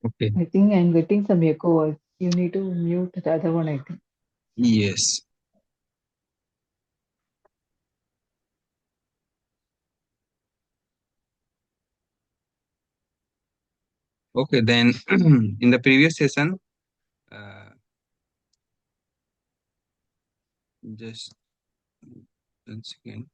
Okay. I think I'm getting some echo. You need to mute the other one, I think. Yes. Okay. Then in the previous session, uh, just one second.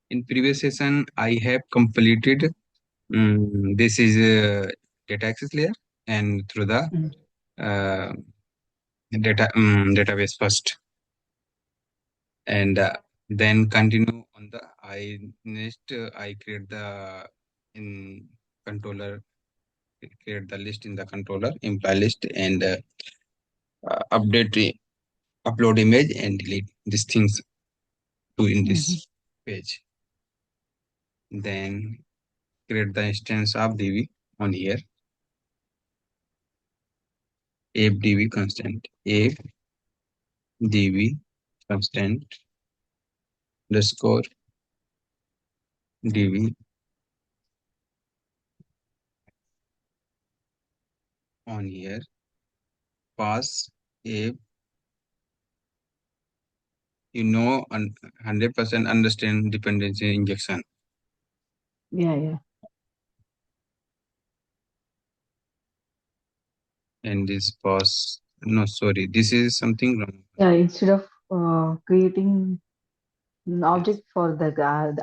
In previous session, I have completed this is data access layer and through the Mm. uh, database first, and then continue on the I next I create the in controller, create the list in the controller imply list, and update upload image and delete these things to in Mhm. this page. Then create the instance of db on here, app db constant, app db constant underscore db on here, pass app, 100% understand dependency injection, Yeah, yeah. and this pass, no, sorry, this is something wrong. Yeah, instead of creating an Yes, object for the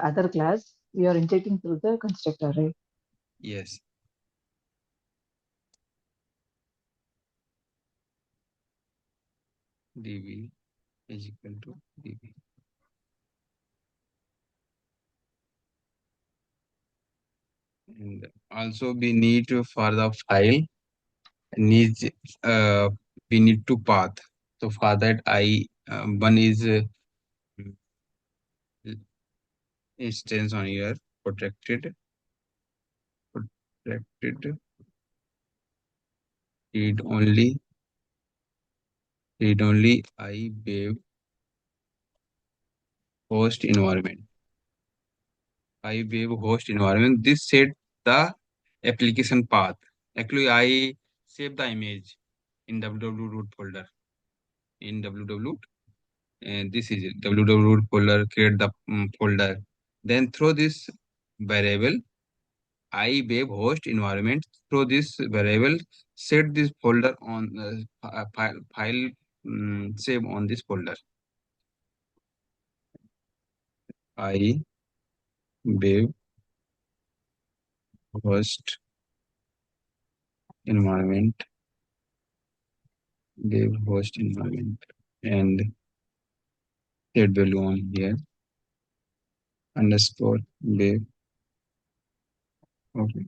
other class, we are injecting through the constructor, right? yes, db is equal to db, and also we need to for the file needs uh, we need to path. So for that I one is instance on here, protected, protected, read only, read only I wave host environment. I wave host environment. This set the application path. Actually, I save the image in www root folder. In www, and this is it. Www root folder. Create the folder. Then through this variable, I wave host environment. Through this variable, set this folder on file save on this folder. I wave host environment, wave host environment, and set value on here underscore wave. Okay.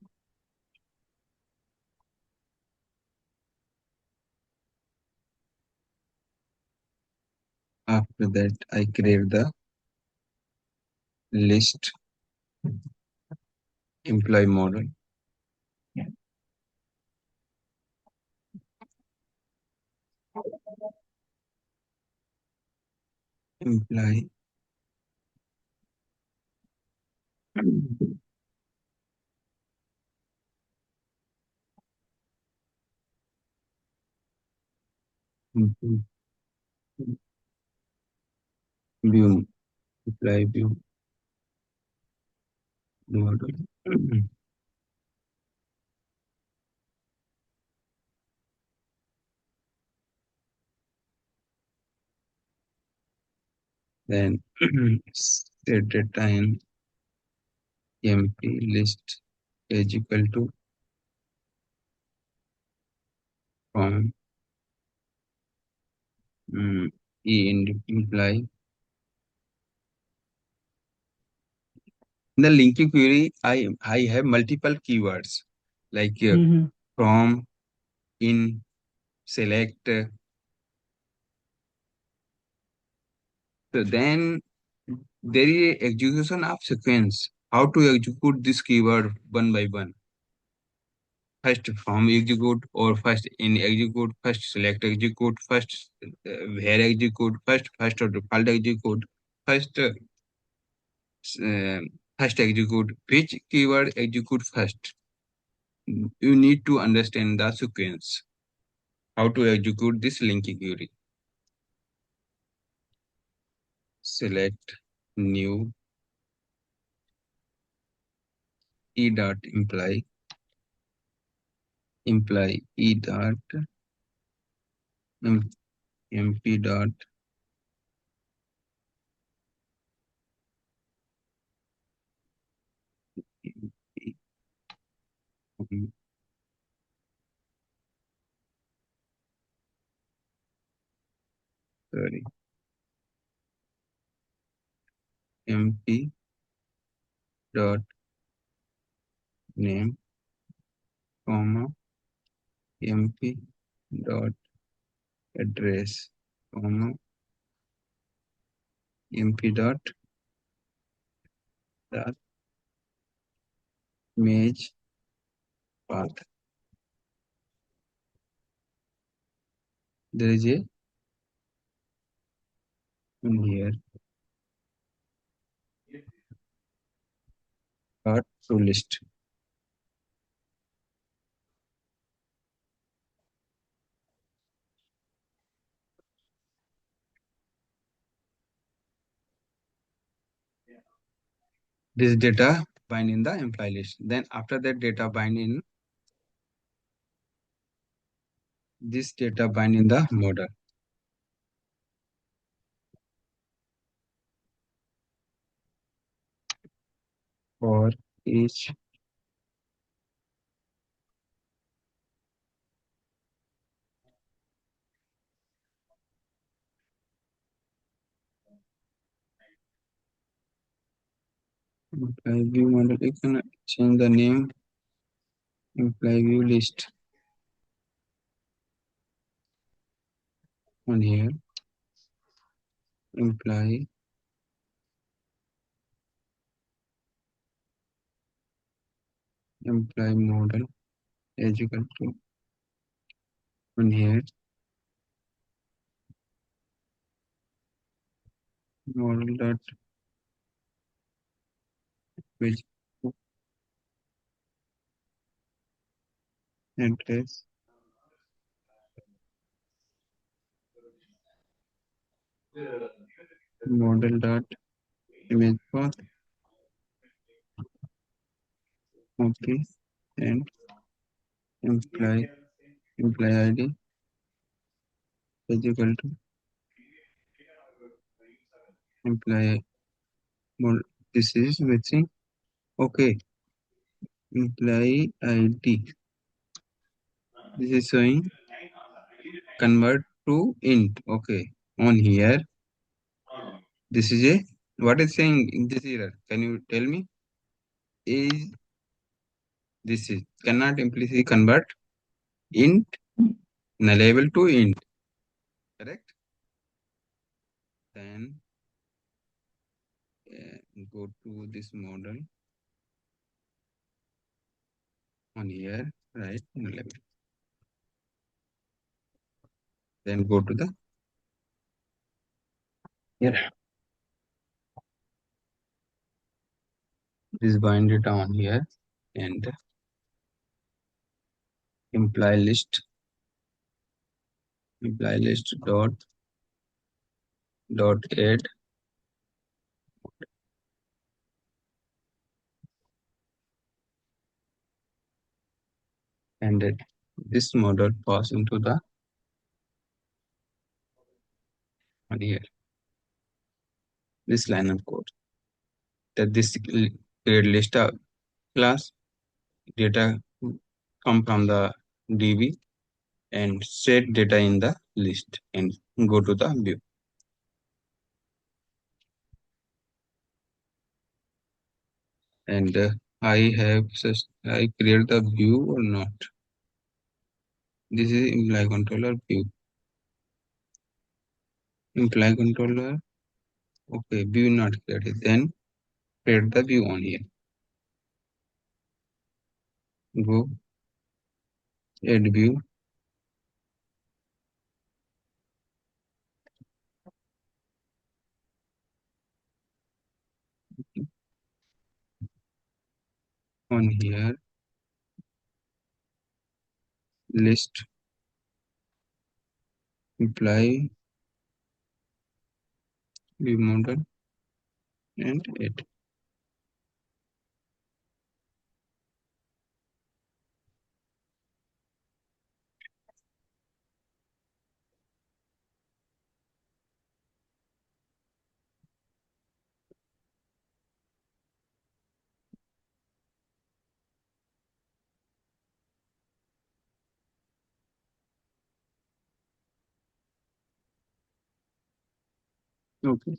After that, I create the list employee model. Employee view, employee view model. Then set the time empty list is equal to from e imply. In the linking query, I have multiple keywords like Mm-hmm. from, in, select. So then there is a execution of sequence. How to execute this keyword one by one. first from execute or first in execute, first select execute, first where execute, first or default execute, first uh, first execute, which keyword execute first. You need to understand the sequence, how to execute this linking query. Select new e dot imply e dot mp dot sorry mp dot name comma mp dot address comma mp dot the image path. There is a in here dot to list. This data bind in the employee list. Then after that data bind in this data bind in the model. For each employee view model, you can change the name employee view list on here. Employee model as you can see on here model dot page address model dot image path. Okay, and employee ID is equal to employee model. This is missing. Okay, employee ID. This is showing convert to int. Okay, on here this is a what is saying in this error? Can you tell me? Is this is cannot implicitly convert int nullable to int, correct? Then go to this model on here, right? Nullable. Then go to the here. This bind it on here and imply list dot add and this model pass into the on here this line of code that this create list of class data come from the DB and set data in the list and go to the view. And I create the view or not. This is imply controller view. Imply controller. Okay, view not created. Then create the view on here. Go add view, on here list imply view model and add. Okay.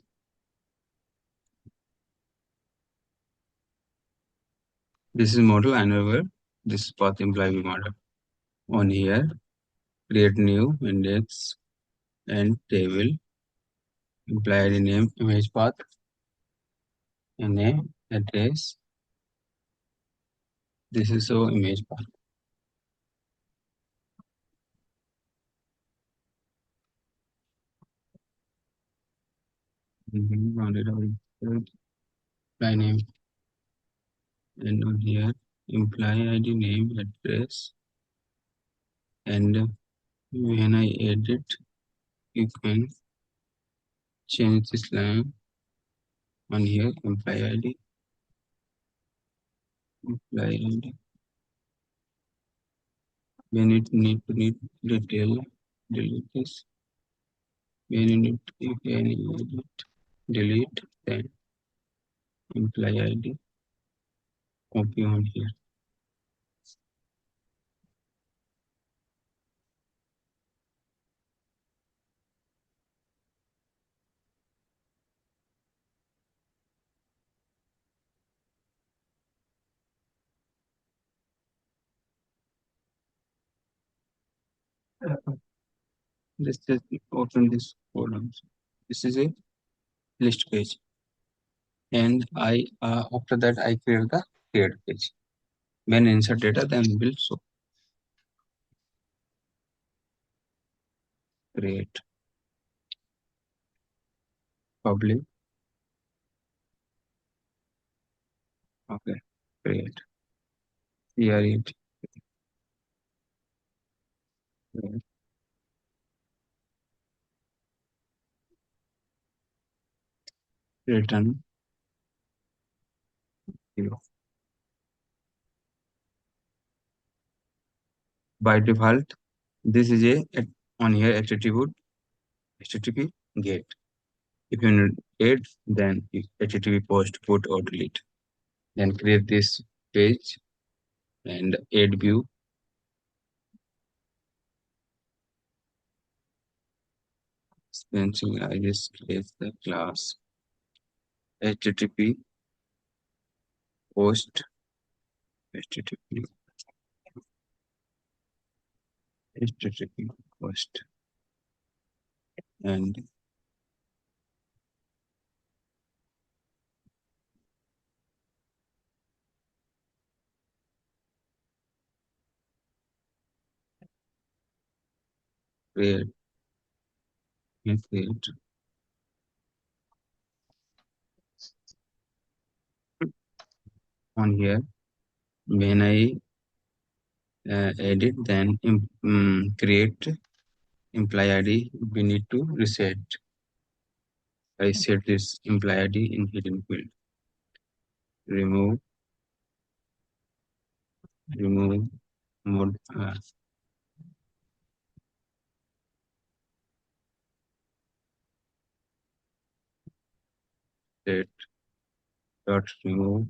This is model another. This is path imply view model. On here, create new index and table, imply the name image path and name address. This is so image path. Imply name and on here imply ID name address, and when I edit you can change this line on here imply ID when it need detail delete this when you need if any edit delete then imply ID copy on here. This is open this column. This is a list page, and I after that I create the create page. When insert data, then will show create public. Okay, create here it return 0. By default, this is a on here attribute HTTP get. If you need add, then HTTP post, put or delete. Then create this page and add view. Extension, I just create the class HTTP post, HTTP, HTTP post, and create and create. On here, when I edit, then create imply ID, we need to reset. I set this imply ID in hidden field. Remove mode set dot remove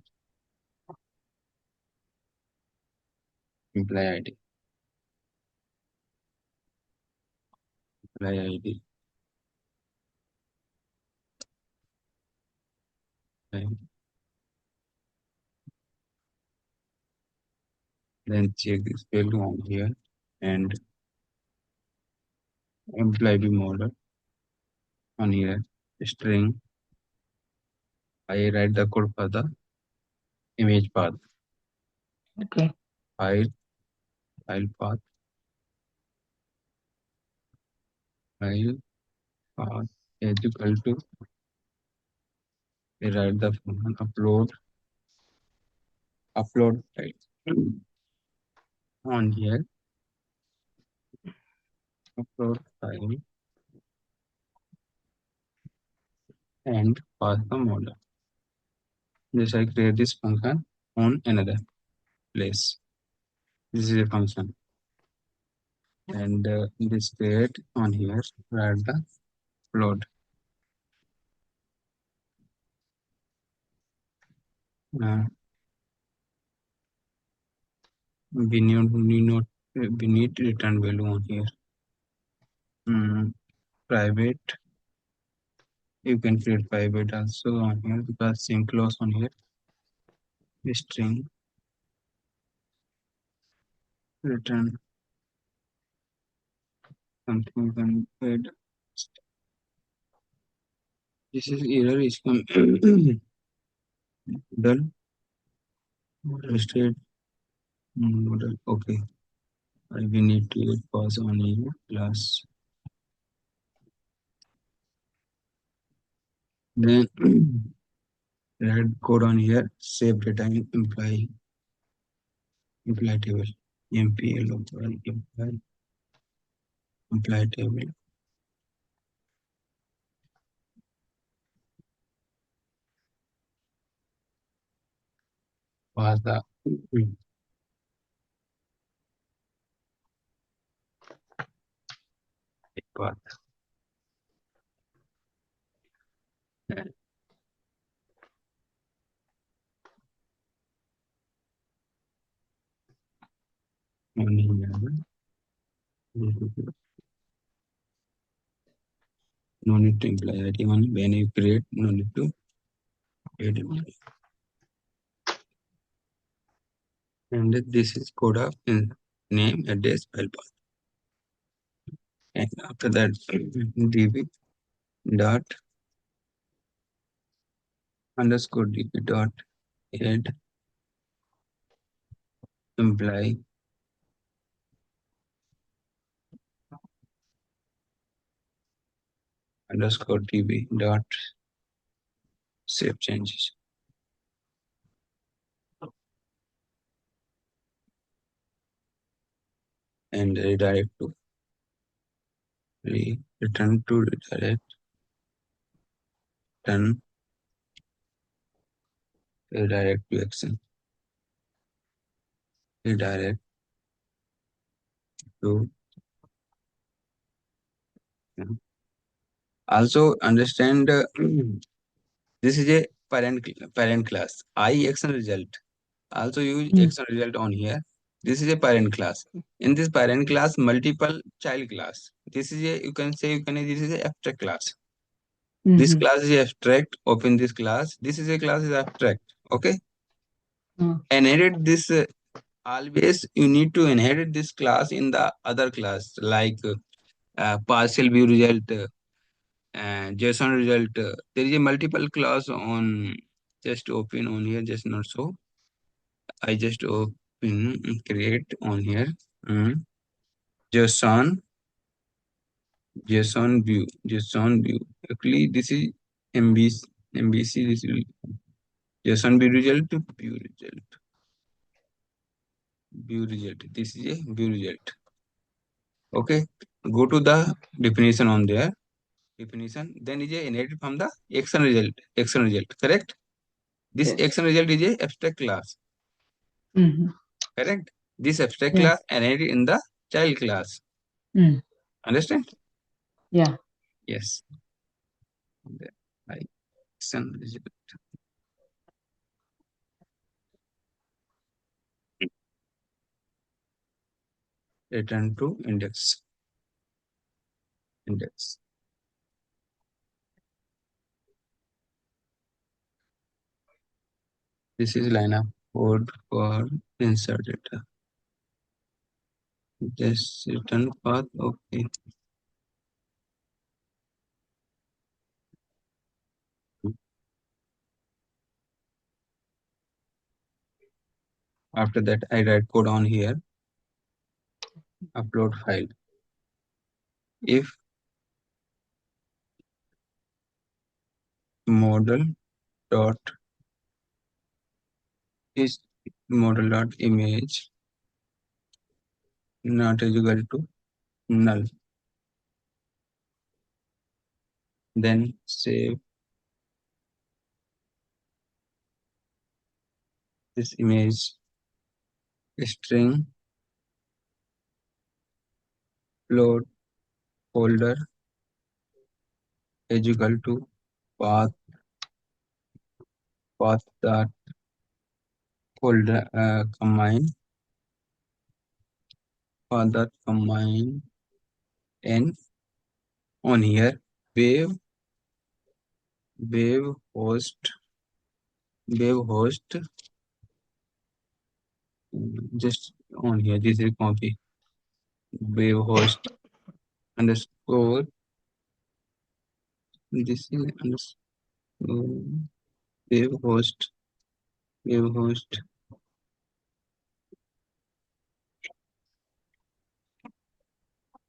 imply ID imply ID and then check this field on here and imply the model on here string. I write the code for the image path Okay. file path file path is equal to write the function upload file on here, upload file and pass the model. Just I create this function on another place. This is a function, and this create on here write the upload. Uh, we need return value on here. Private. You can create private also on here because same clause on here. String return something you can add. This is error is come model state model. Okay, we need to pause on here class. Then write code on here. Save data in imply table. MPL imply table. Pass the path. On here. No need to imply ID one. When you create, no need to add imply. And this is code of name, address, file path. And after that, db dot underscore db dot add imply underscore db dot save changes. And redirect to return to return redirect to action. Redirect to also understand this is a parent class. I action result. Also use action result on here. This is a parent class. In this parent class, multiple child class. This is a this is a abstract class. This class is abstract. Open this class. This is a class is abstract. Okay. Inherit this always you need to inherit this class in the other class like partial view result, JSON result. There is a multiple class on. Just open on here. Just not so. I just open create on here. JSON JSON view. Actually, this is MVC. This is JSON view result. View result. This is a view result. Okay. Go to the definition on there. Definition. Then is a inherited from the action result. Action result. Correct. This action result is a abstract class. Correct. This abstract class inherited in the child class. Understand? Yeah. Yes. Action result. Return to index. This is line of code for insert data. This return path. Okay. After that, I write code on here. Upload file. If model dot is model dot image not equal to null. Then save this image string float folder is equal to path dot folder combine path dot combine and on here wave host just on here this is copy wave host underscore this is underscore wave host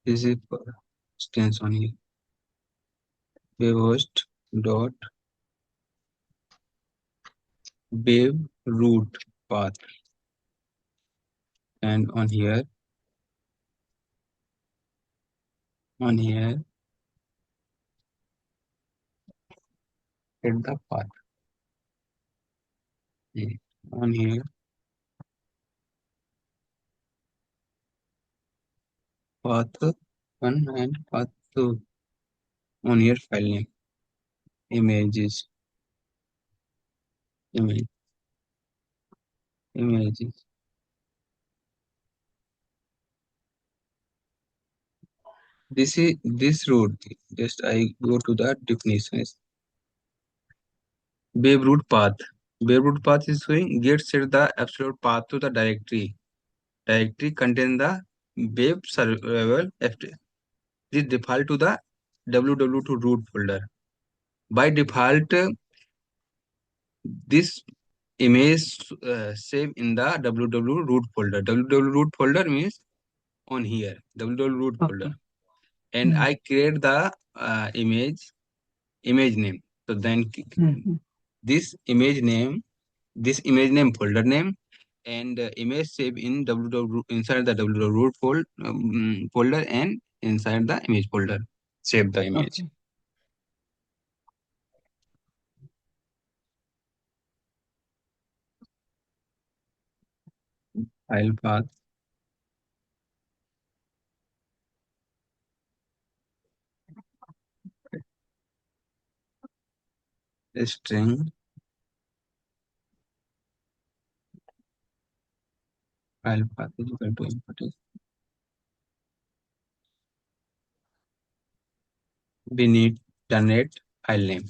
this is instance on here wave host dot wave root path and on here hit the path. On here path 1 and path 2 on here file name images this is this root just I go to the definitions wave root path is showing get set the absolute path to the directory contain the web survival this default to the www root folder by default this image save in the www root folder root folder means on here www root folder and I create the image name so then this image name folder name and image save in www inside the www root folder and inside the image folder save the image. File path string file path is equal to input is we need generate file name.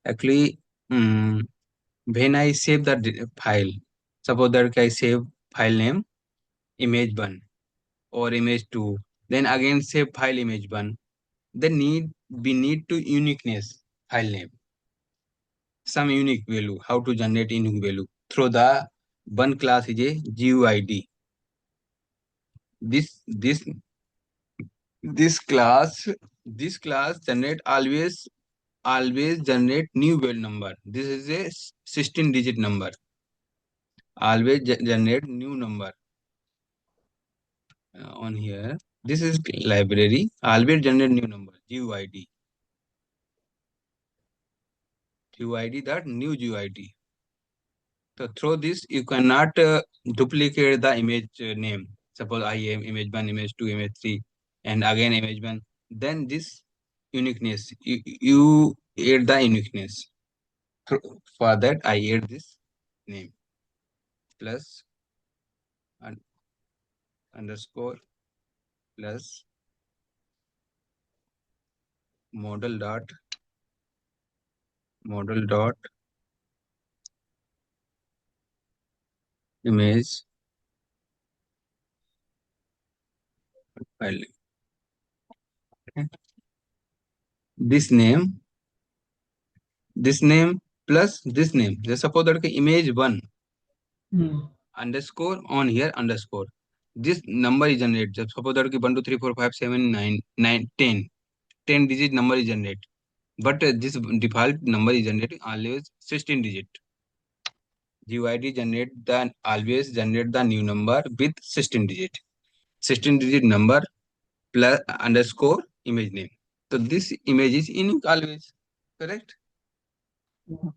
Actually when I save the file suppose that I save file name image1 or image2 then again save file image1 then we need to uniqueness file name some unique value how to generate unique value through the one class is a GUID this class generate always generate new value number this is a 16 digit number always generate new number on here this is library always generate new number GUID that new GUID so through this you cannot duplicate the image name suppose I am image1 image2 image3 and again image1 then this uniqueness you add the uniqueness for that I add this name plus underscore plus model dot image file okay. this name plus this name just suppose that image1 underscore on here underscore this number is generated just suppose that 1 2 3 4 5 7 9 10 digit number is generated But this default number is generating always 16 digit. GUID always generate the new number with 16 digit. 16 digit number plus underscore image name. So this image is unique always, correct? Yeah.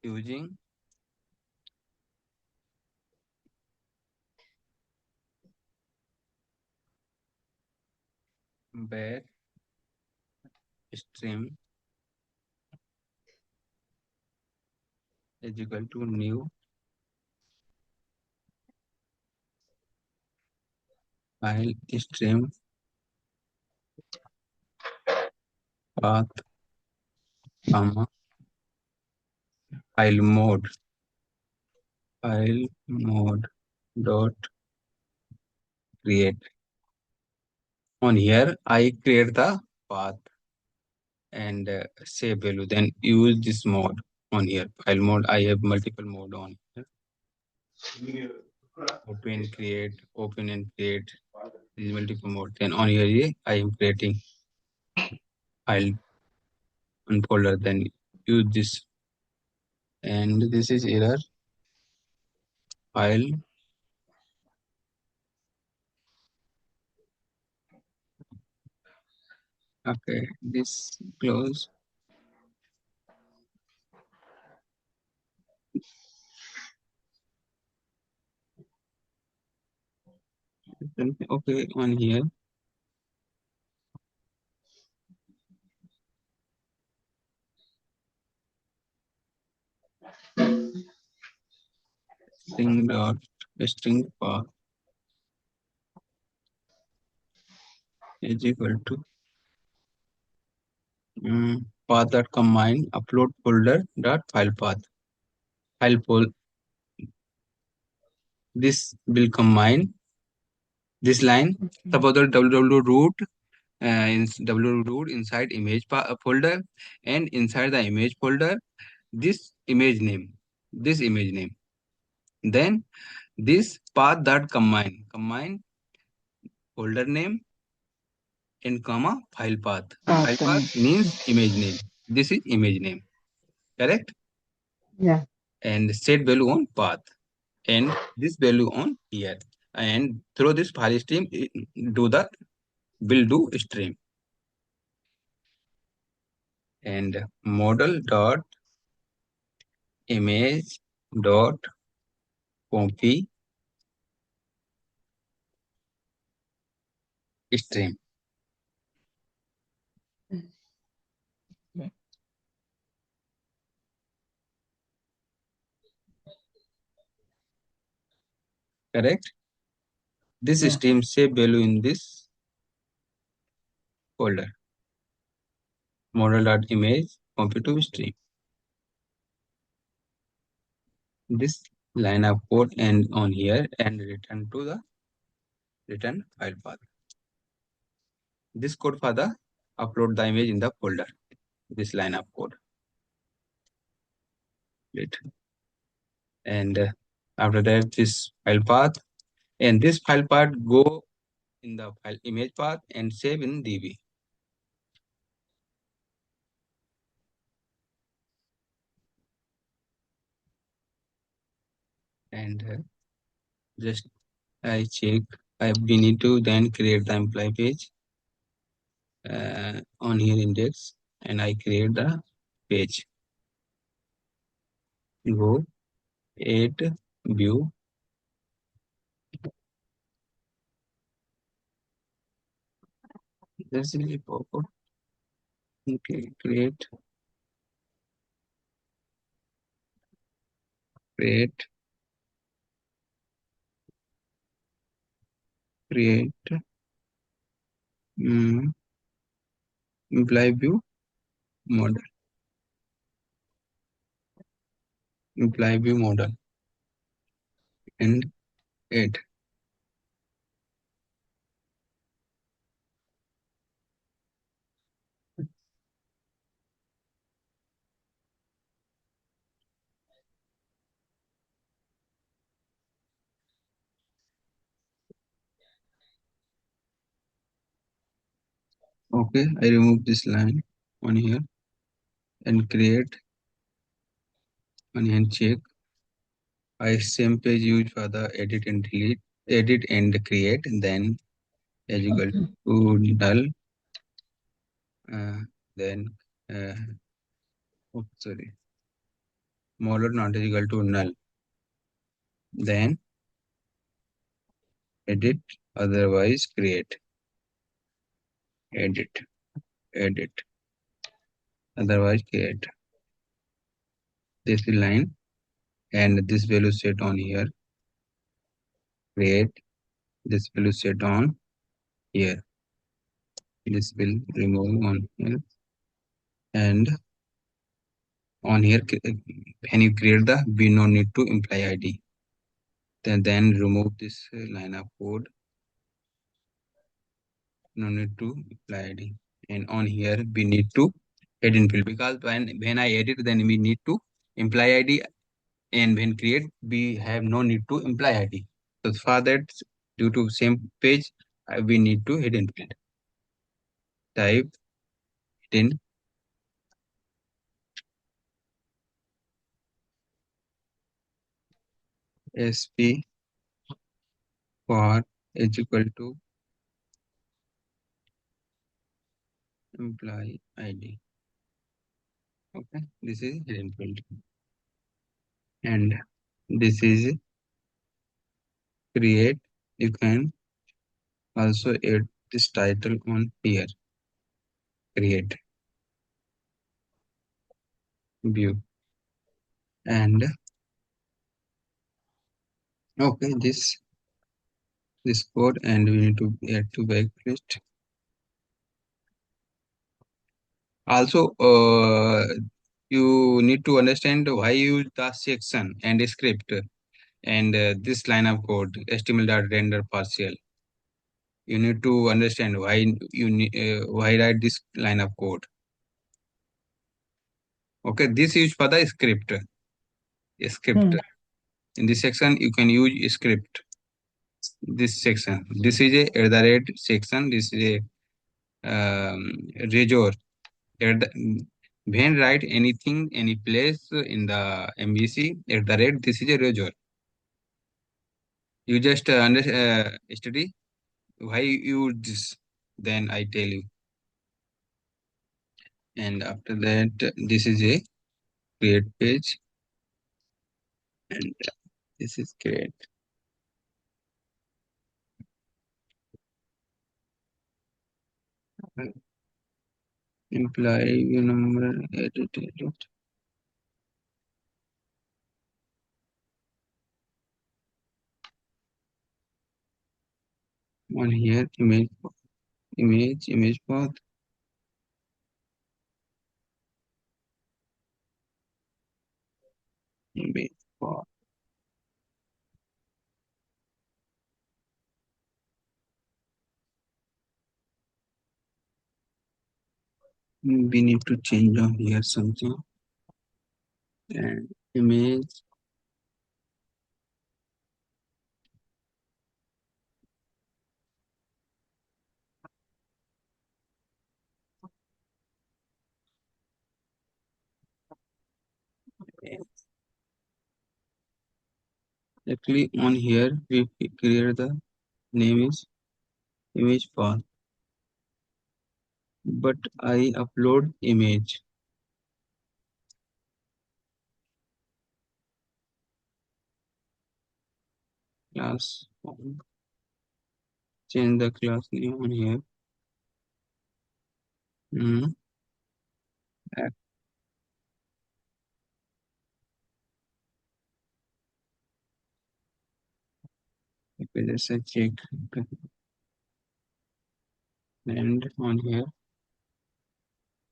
Using bare stream is equal to new file stream path, comma, file mode dot create. On here, I create the path and save value. Then use this mode on here. File mode. I have multiple mode on here. Open and create. These multiple mode. Then on here, I am creating file and folder. Then use this, and this is error file. Okay, this close. Okay, on here. String path is equal to path dot combine upload folder dot file path. File pol This will combine this line. Suppose the www root in www root inside image folder, and inside the image folder this image name. Then this path dot combine folder name and comma file path. File path means image name. This is image name, correct? Yeah. And set value on path, and this value on here. And through this file stream, will do stream. And model dot image dot copy stream. Correct? This Yeah. stream save value in this folder. Model dot image copy to stream. This line of code and on here and return to the return file path. This code for the upload the image in the folder. This line of code. Right. And after that, this file path, and this file path go in the file image path and save in DB. And just I check. We need to then create the employee page on here index, and I create the page. Go add view. This is a pop-up. Okay, create create um, employee view model. Employee view model and add. Okay, I remove this line on here. and create and check. I same page used for the edit and delete, edit and create, then as equal to null, then uh, sorry, model not is equal to null, then edit, otherwise create, edit, edit, otherwise create. This is line and this value set on here, create, this value set on here, this will remove on here, and on here when you create the we no need to imply id, then remove this line of code, no need to imply id, and on here we need to edit field, because when I edit then we need to imply id, and when create we have no need to imply id. So for that, due to same page, we need to hidden field, type hidden sp for is equal to imply id. Okay, this is hidden field, and this is create. You can also add this title on here, create view, and okay, this code, and we need to add to backlist. Also, you need to understand why you use the section and script and this line of code HTML.render partial. You need to understand why you need why write this line of code. Okay, this is for the script. Script. In this section, you can use script. This section. This is a at the rate section. This is a razor. When write anything, any place in the MVC at the rate, this is a razor. You just study why you use this. Then I tell you. And after that, this is a create page, and this is create. Employee number, edit. On here, image path, image path. Image path. We need to change on here something. And image. Actually, on here, we create the name is image path, but I upload image class. Change the class name on here. Mm. Okay, let's say check. Okay. And on here,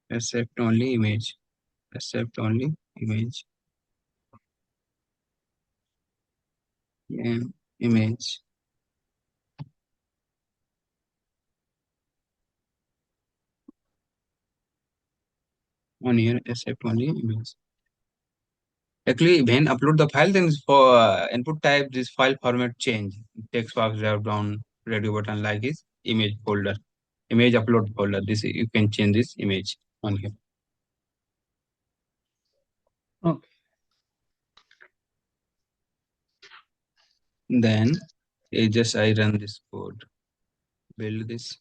accept only image. Accept only image. And image. On here, accept only image. Actually, when upload the file, then for input type, this file format change. Text box drop down radio button like is image folder, image upload folder. This you can change this image on here. Okay. Then just I run this code, build this.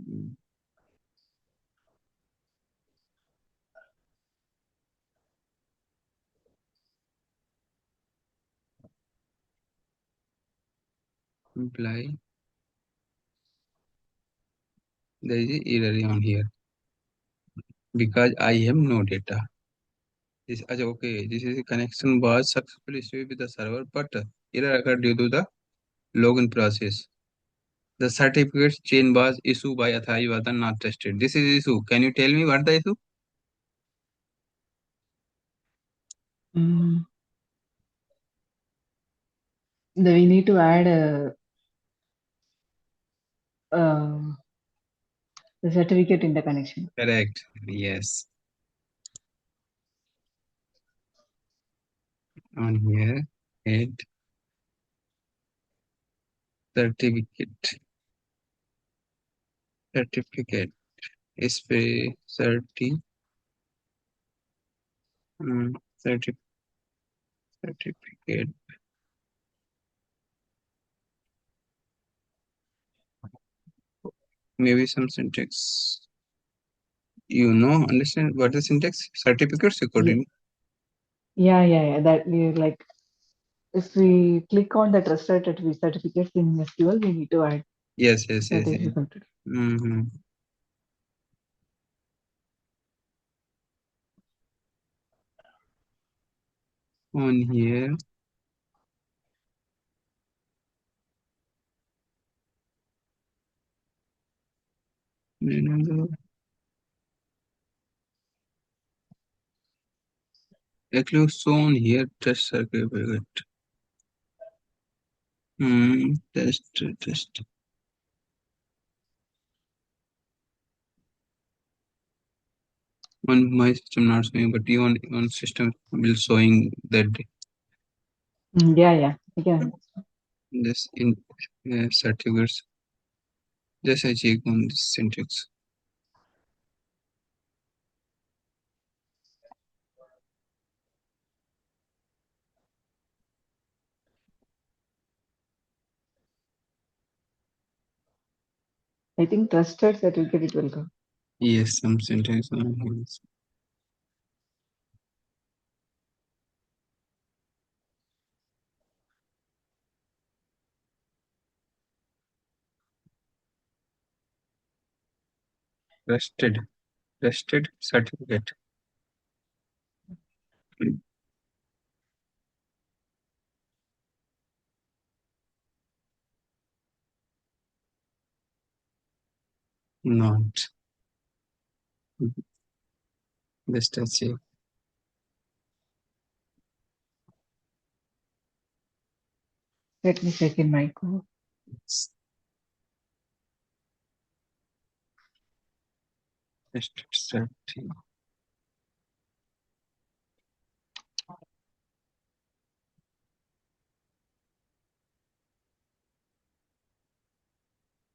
Mm, Imply there is a error on here because I have no data. This okay. This is a connection was successfully established with the server, but error occurred due to the login process. The certificates chain was issued by Athai was not tested. This is issue. Can you tell me what the issue? Mm, we need to add uh, the certificate in the connection. Correct. Yes. On here, add certificate. Certificate. Certi. Mm, certificate. Maybe some syntax. Understand what is syntax? Certificates Ye- according. Yeah. That we like if we click on the trusted certificates in SQL, we need to add Yes. certificate. Mm-hmm. On here, another- actually shown here test certificate. Test. On my system not showing, but even on system will showing that Yeah. Again, this in certificates. Just I check on this syntax. I think trusted certificate it will come. Yes, some syntax on here. Trusted. Trusted certificate. Not. Just I check. Let me check in my code. Trusted certificate.